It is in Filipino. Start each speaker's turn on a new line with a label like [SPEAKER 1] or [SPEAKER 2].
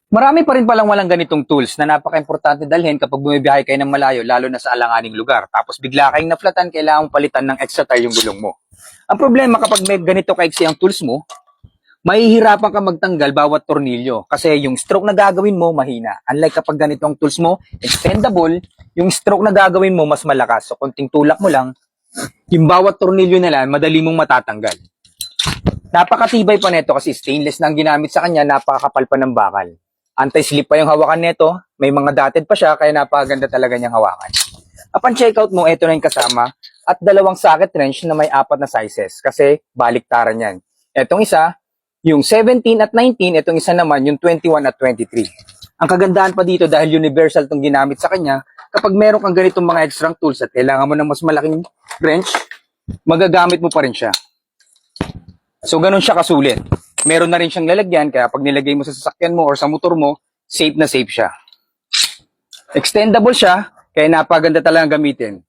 [SPEAKER 1] Marami pa rin palang walang ganitong tools na napaka-importante dalhin kapag bumibiyahe kayo ng malayo, lalo na sa alanganing lugar. Tapos bigla kayong naflatan, kailangan mong palitan ng extra tire yung gulong mo. Ang problema kapag may ganito kaiksi ang tools mo, mahihirapan ka magtanggal bawat tornilyo kasi yung stroke na gagawin mo mahina. Unlike kapag ganito ang tools mo, extendable, yung stroke na gagawin mo mas malakas. So konting tulak mo lang, yung bawat tornilyo nila madali mong matatanggal. Napakatibay pa nito kasi stainless na ang ginamit sa kanya, napakakapal pa ng bakal. Anti-slip pa yung hawakan nito, may mga dotted pa siya, kaya napakaganda talaga niyang hawakan. Upon checkout mo, ito na yung kasama, at dalawang socket wrench na may 4 na sizes, kasi baliktaran yan. Itong isa, yung 17 at 19, itong isa naman, yung 21 at 23. Ang kagandahan pa dito, dahil universal itong ginamit sa kanya, kapag meron kang ganitong mga extra tools at kailangan mo ng mas malaking wrench, magagamit mo pa rin siya. So, ganun siya kasulit. Meron na rin siyang lalagyan, kaya pag nilagay mo sa sasakyan mo or sa motor mo, safe na safe siya. Extendable siya, kaya napaganda talagang gamitin.